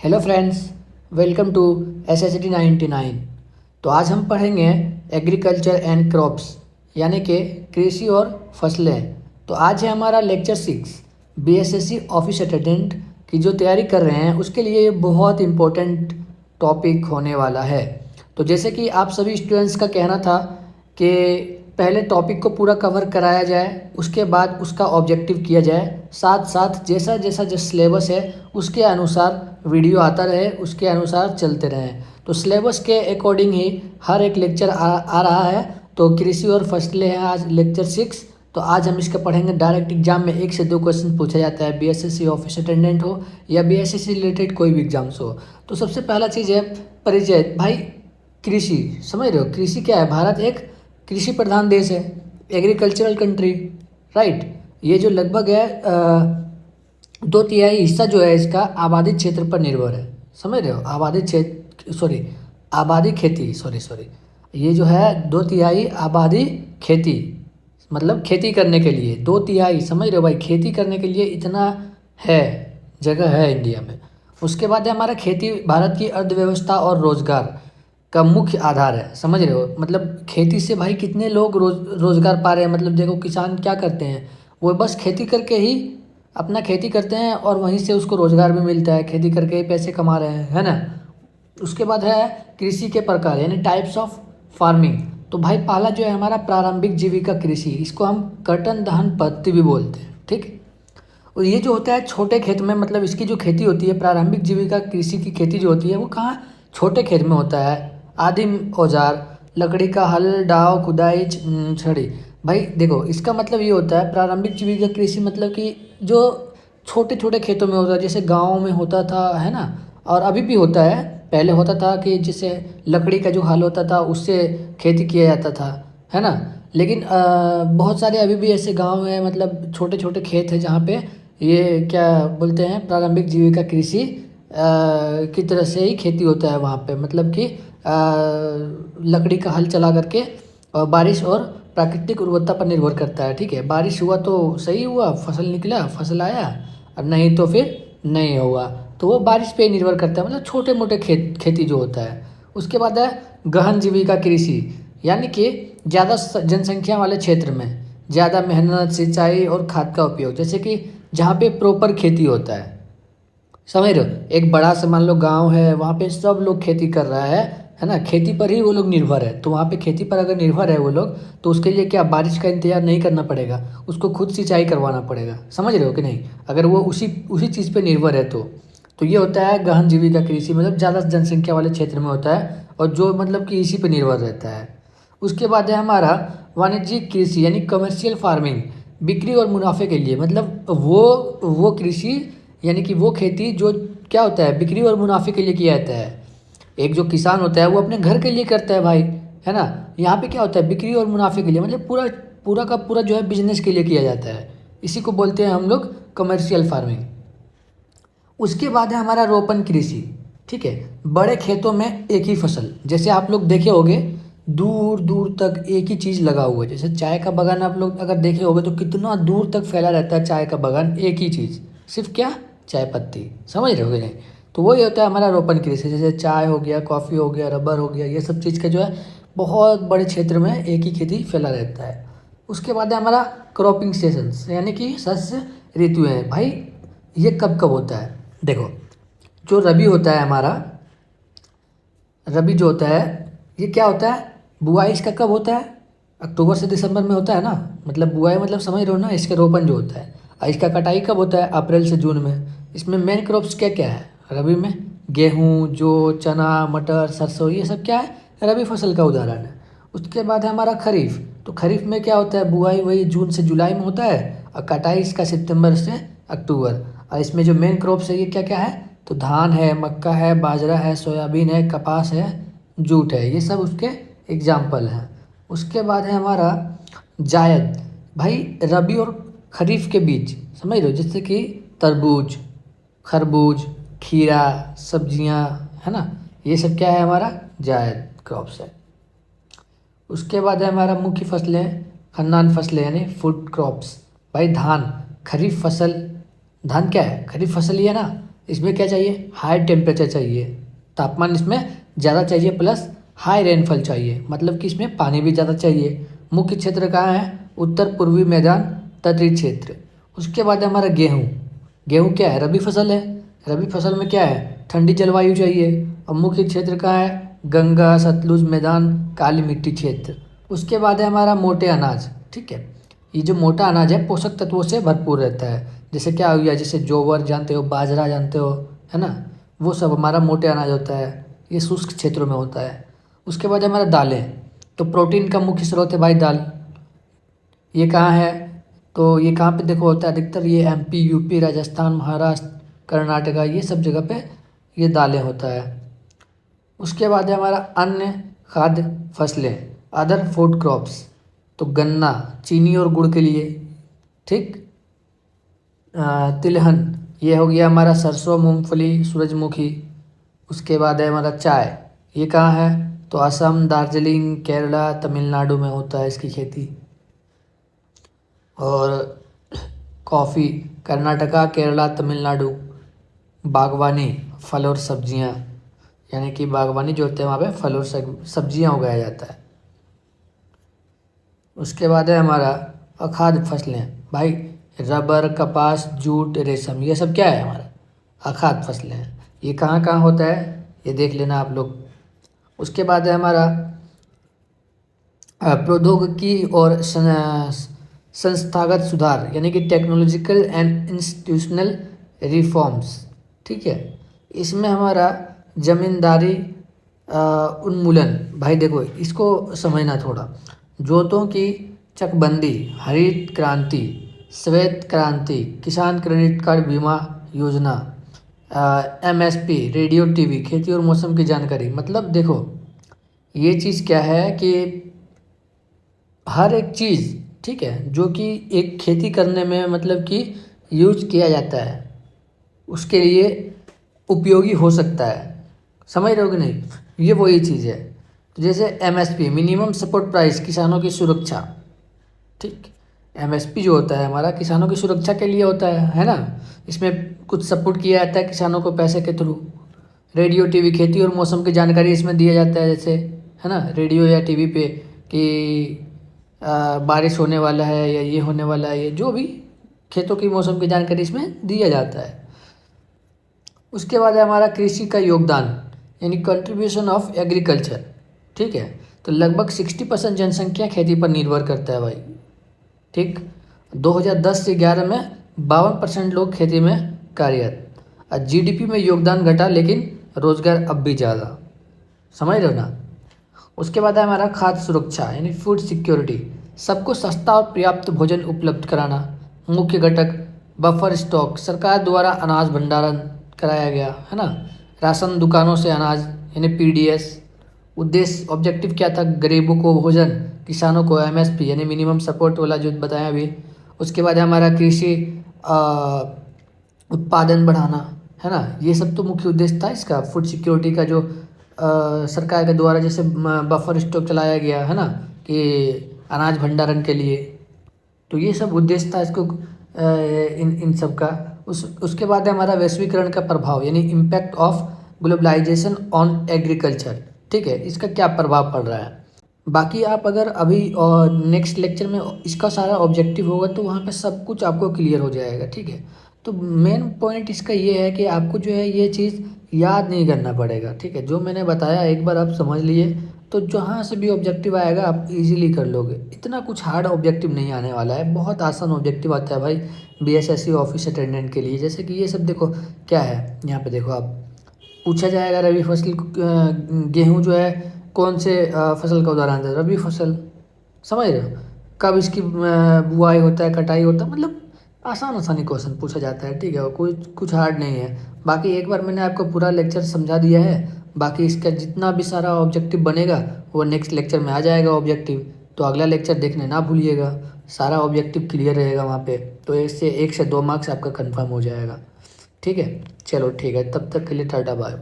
Hello friends, welcome to SST 99। तो आज हम पढ़ेंगे एग्रीकल्चर एंड क्रॉप्स यानी कि कृषि और फसलें। तो आज है हमारा लेक्चर 6 BSSC ऑफिस अटेंडेंट की जो तैयारी कर रहे हैं उसके लिए ये बहुत इम्पोर्टेंट टॉपिक होने वाला है। तो जैसे कि आप सभी स्टूडेंट्स का कहना था कि पहले टॉपिक को पूरा कवर कराया जाए, उसके बाद उसका ऑब्जेक्टिव किया जाए, साथ साथ जैसा जैसा जो सिलेबस है उसके अनुसार वीडियो आता रहे, उसके अनुसार चलते रहें। तो सिलेबस के अकॉर्डिंग ही हर एक लेक्चर आ रहा है। तो कृषि और फसलें हैं आज लेक्चर 6। तो आज हम इसका पढ़ेंगे। डायरेक्ट एग्जाम में 1 से 2 क्वेश्चन पूछा जाता है, BSSC ऑफिस अटेंडेंट हो या BSSC रिलेटेड कोई भी एग्जाम्स हो। तो सबसे पहला चीज़ है परिचय। भाई कृषि समझ रहे हो? कृषि क्या है? भारत एक कृषि प्रधान देश है, एग्रीकल्चरल कंट्री, राइट। ये जो लगभग है 2/3 हिस्सा जो है इसका आबादी क्षेत्र पर निर्भर है। समझ रहे हो? आबादी क्षेत्र आबादी खेती सॉरी ये जो है 2/3 आबादी खेती, मतलब खेती करने के लिए 2/3, समझ रहे हो भाई? खेती करने के लिए इतना है, जगह है इंडिया में। उसके बाद है हमारा खेती भारत की अर्थव्यवस्था और रोजगार का मुख्य आधार है। समझ रहे हो? मतलब खेती से भाई कितने लोग रोजगार पा रहे हैं। मतलब देखो किसान क्या करते हैं, वो बस खेती करके ही अपना खेती करते हैं और वहीं से उसको रोजगार भी मिलता है, खेती करके ही पैसे कमा रहे हैं, है ना। उसके बाद है कृषि के प्रकार यानी टाइप्स ऑफ फार्मिंग। तो भाई पहला जो है हमारा प्रारंभिक जीविका कृषि, इसको हम कर्तन दहन पद्धति भी बोलते हैं, ठीक। और ये जो होता है छोटे खेत में, मतलब इसकी जो खेती होती है प्रारंभिक जीविका कृषि की खेती जो होती है वो कहाँ? छोटे खेत में होता है। आदिम औजार, लकड़ी का हल, डाव, खुदाई, छड़ी। भाई देखो इसका मतलब ये होता है प्रारंभिक जीविका कृषि मतलब कि जो छोटे छोटे खेतों में होता है, जैसे गाँव में होता था, है ना। और अभी भी होता है। पहले होता था कि जैसे लकड़ी का जो हल होता था उससे खेती किया जाता था, है ना। लेकिन बहुत सारे अभी भी ऐसे गांव हैं, मतलब छोटे छोटे खेत हैं जहाँ पे ये क्या बोलते हैं प्रारंभिक जीविका कृषि की तरह से ही खेती होता है वहाँ पे। मतलब कि लकड़ी का हल चला करके और बारिश और प्राकृतिक उर्वरता पर निर्भर करता है, ठीक है। बारिश हुआ तो सही हुआ, फसल निकला, फसल आया, और नहीं तो फिर नहीं हुआ। तो वो बारिश पे ही निर्भर करता है, मतलब छोटे मोटे खेती जो होता है। उसके बाद है गहन जीविका कृषि, यानी कि ज़्यादा जनसंख्या वाले क्षेत्र में ज़्यादा मेहनत, सिंचाई और खाद का उपयोग, जैसे कि जहाँ पे प्रॉपर खेती होता है। समझ रहे हो? एक बड़ा सा मान लो गांव है, वहाँ पे सब लोग खेती कर रहा है ना। खेती पर ही वो लोग निर्भर है। तो वहाँ पे खेती पर अगर निर्भर है वो लोग, तो उसके लिए क्या बारिश का इंतजार नहीं करना पड़ेगा, उसको खुद सिंचाई करवाना पड़ेगा। समझ रहे हो कि नहीं? अगर वो उसी उसी चीज़ पे निर्भर है तो ये होता है गहन जीविका कृषि, मतलब ज़्यादा जनसंख्या वाले क्षेत्र में होता है और जो मतलब कि इसी पे निर्भर रहता है। उसके बाद है हमारा वाणिज्यिक कृषि यानी कमर्शियल फार्मिंग, बिक्री और मुनाफे के लिए। मतलब वो कृषि यानी कि वो खेती जो क्या होता है बिक्री और मुनाफे के लिए किया जाता है। एक जो किसान होता है वो अपने घर के लिए करता है भाई, है ना। यहाँ पे क्या होता है बिक्री और मुनाफे के लिए, मतलब पूरा पूरा का पूरा जो है बिजनेस के लिए किया जाता है। इसी को बोलते हैं हम लोग कमर्शियल फार्मिंग। उसके बाद है हमारा रोपण कृषि, ठीक है। बड़े खेतों में एक ही फसल, जैसे आप लोग देखे होंगे दूर दूर तक एक ही चीज़ लगा हुआ है। जैसे चाय का बागान आप लोग अगर देखे होंगे तो कितना दूर तक फैला रहता है चाय का बागान, एक ही चीज़, सिर्फ क्या? चाय पत्ती। समझ रहे होगे नहीं? तो वही होता है हमारा रोपण कृषि। जैसे चाय हो गया, कॉफ़ी हो गया, रबर हो गया, ये सब चीज़ का जो है बहुत बड़े क्षेत्र में एक ही खेती फैला रहता है। उसके बाद है हमारा क्रॉपिंग सीजन्स यानी कि शस्य ऋतुएं। भाई ये कब कब होता है? देखो जो रबी होता है हमारा, रबी जो होता है ये क्या होता है? बुआई इसका कब होता है? अक्टूबर से दिसंबर में होता है ना। मतलब बुआई मतलब समझ रहे हो ना, इसका रोपण जो होता है। और इसका कटाई कब होता है? अप्रैल से जून में। इसमें मेन क्रॉप्स क्या क्या है रबी में? गेहूँ, जौ, चना, मटर, सरसों, ये सब क्या है? रबी फसल का उदाहरण है। उसके बाद है हमारा खरीफ। तो खरीफ में क्या होता है? बुआई वही जून से जुलाई में होता है और कटाई इसका सितंबर से अक्टूबर। और इसमें जो मेन क्रॉप्स है ये क्या क्या है? तो धान है, मक्का है, बाजरा है, सोयाबीन है, कपास है, जूट है, ये सब उसके एग्जाम्पल हैं। उसके बाद है हमारा जायद। भाई रबी और खरीफ के बीच, समझ रहे हो? जैसे कि तरबूज, खरबूज, खीरा, सब्जियां, है ना। ये सब क्या है? हमारा जायद क्रॉप्स है। उसके बाद है हमारा मुख्य फसलें, खानदान फसलें यानी फूड क्रॉप्स। भाई धान खरीफ फसल, धान क्या है? खरीफ फसल ही है ना। इसमें क्या चाहिए, हाई टेम्परेचर चाहिए, तापमान इसमें ज़्यादा चाहिए, प्लस हाई रेनफॉल चाहिए, मतलब कि इसमें पानी भी ज़्यादा चाहिए। मुख्य क्षेत्र कहाँ है, उत्तर पूर्वी मैदान, तटीय क्षेत्र। उसके बाद हमारा गेहूँ। गेहूँ क्या है, रबी फसल है। रबी फसल में क्या है, ठंडी जलवायु चाहिए। और मुख्य क्षेत्र कहाँ है, गंगा सतलुज मैदान, काली मिट्टी क्षेत्र। उसके बाद है हमारा मोटे अनाज। ठीक है, ये जो मोटा अनाज है पोषक तत्वों से भरपूर रहता है। जैसे क्या हो गया, जैसे जोवर जानते हो, बाजरा जानते हो, है ना, वो सब हमारा मोटे अनाज होता है। ये शुष्क क्षेत्रों में होता है। उसके बाद हमारा दालें, तो प्रोटीन का मुख्य स्रोत है भाई दाल। ये कहाँ है, तो ये कहाँ पे देखो होता है अधिकतर, ये एमपी, यूपी, राजस्थान, महाराष्ट्र, कर्नाटका, ये सब जगह पे ये दालें होता है। उसके बाद है हमारा अन्य खाद्य फसलें, अदर फूड क्रॉप्स, तो गन्ना, चीनी और गुड़ के लिए। ठीक, तिलहन, ये हो गया हमारा सरसों, मूंगफली, सूरजमुखी। उसके बाद है हमारा चाय, ये कहाँ है, तो असम, दार्जिलिंग, केरला, तमिलनाडु में होता है इसकी खेती। और कॉफ़ी, कर्नाटका, केरला, तमिलनाडु। बागवानी, फल और सब्जियां, यानी कि बागवानी जो होते हैं वहाँ पे फल और सब्जियां उगाया जाता है। उसके बाद है हमारा अखाद्य फसलें, भाई रबर, कपास, जूट, रेशम, ये सब क्या है हमारा अखाद्य फसलें हैं। ये कहाँ कहाँ होता है ये देख लेना आप लोग। उसके बाद है हमारा प्रौद्योगिकी और संस्थागत सुधार, यानी कि टेक्नोलॉजिकल एंड इंस्टीट्यूशनल रिफॉर्म्स। ठीक है, इसमें हमारा जमींदारी उन्मूलन, भाई देखो इसको समझना थोड़ा। जोतों की चकबंदी, हरित क्रांति, श्वेत क्रांति, किसान क्रेडिट कार्ड बीमा योजना, एमएसपी, रेडियो टीवी, खेती और मौसम की जानकारी। मतलब देखो ये चीज़ क्या है कि हर एक चीज़, ठीक है, जो कि एक खेती करने में मतलब कि यूज किया जाता है उसके लिए उपयोगी हो सकता है। समझ रहे हो कि नहीं, ये वही चीज़ है। तो जैसे एमएसपी, मिनिमम सपोर्ट प्राइस, किसानों की सुरक्षा। ठीक, एमएसपी जो होता है हमारा किसानों की सुरक्षा के लिए होता है ना। इसमें कुछ सपोर्ट किया जाता है किसानों को पैसे के थ्रू। रेडियो टीवी, खेती और मौसम की जानकारी इसमें दिया जाता है, जैसे है ना रेडियो या टीवी पे कि बारिश होने वाला है या ये होने वाला है, ये जो भी खेतों की मौसम की जानकारी इसमें दिया जाता है। उसके बाद है हमारा कृषि का योगदान, यानी कंट्रीब्यूशन ऑफ एग्रीकल्चर। ठीक है, तो लगभग 60% जनसंख्या खेती पर निर्भर करता है भाई। ठीक, 2010 से 11 में 52% लोग खेती में कार्यरत। जीडीपी में योगदान घटा लेकिन रोजगार अब भी ज़्यादा। समझ रहे हो ना। उसके बाद है हमारा खाद्य सुरक्षा, यानी फूड सिक्योरिटी, सबको सस्ता और पर्याप्त भोजन उपलब्ध कराना। मुख्य घटक बफर स्टॉक, सरकार द्वारा अनाज भंडारण कराया गया, है ना। राशन दुकानों से अनाज, यानी पीडीएस। उद्देश्य ऑब्जेक्टिव क्या था, गरीबों को भोजन, किसानों को एमएसपी यानी मिनिमम सपोर्ट वाला जो बताया अभी। उसके बाद हमारा कृषि उत्पादन बढ़ाना, है ना। ये सब तो मुख्य उद्देश्य था इसका, फूड सिक्योरिटी का, जो सरकार के द्वारा जैसे बफर स्टॉक चलाया गया है ना कि अनाज भंडारण के लिए। तो ये सब उद्देश्य था इसको इन सब का। उसके बाद है हमारा वैश्वीकरण का प्रभाव, यानी impact of globalisation on agriculture. ठीक है, इसका क्या प्रभाव पड़ रहा है। बाकी आप अगर अभी और नेक्स्ट लेक्चर में इसका सारा ऑब्जेक्टिव होगा तो वहाँ पे सब कुछ आपको क्लियर हो जाएगा। ठीक है, तो मेन पॉइंट इसका ये है कि आपको जो है ये चीज़ याद नहीं करना पड़ेगा। ठीक है, जो मैंने बताया एक बार आप समझ लिए तो जहाँ से भी ऑब्जेक्टिव आएगा आप इजीली कर लोगे। इतना कुछ हार्ड ऑब्जेक्टिव नहीं आने वाला है, बहुत आसान ऑब्जेक्टिव आता है भाई बीएसएससी ऑफिस अटेंडेंट के लिए। जैसे कि ये सब देखो क्या है, यहाँ पे देखो आप पूछा जाएगा रबी फसल गेहूँ जो है कौन से फसल का उदाहरण है, रबी फसल। समझ रहे हो, कब इसकी बुआई होता है, कटाई होता है, मतलब आसान आसानी क्वेश्चन पूछा जाता है। ठीक है, और कुछ हार्ड नहीं है। बाकी एक बार मैंने आपको पूरा लेक्चर समझा दिया है, बाकी इसका जितना भी सारा ऑब्जेक्टिव बनेगा वो नेक्स्ट लेक्चर में आ जाएगा ऑब्जेक्टिव। तो अगला लेक्चर देखने ना भूलिएगा, सारा ऑब्जेक्टिव क्लियर रहेगा वहाँ पे। तो इससे 1 से 2 मार्क्स आपका कंफर्म हो जाएगा। ठीक है, चलो ठीक है, तब तक के लिए टाटा बाय।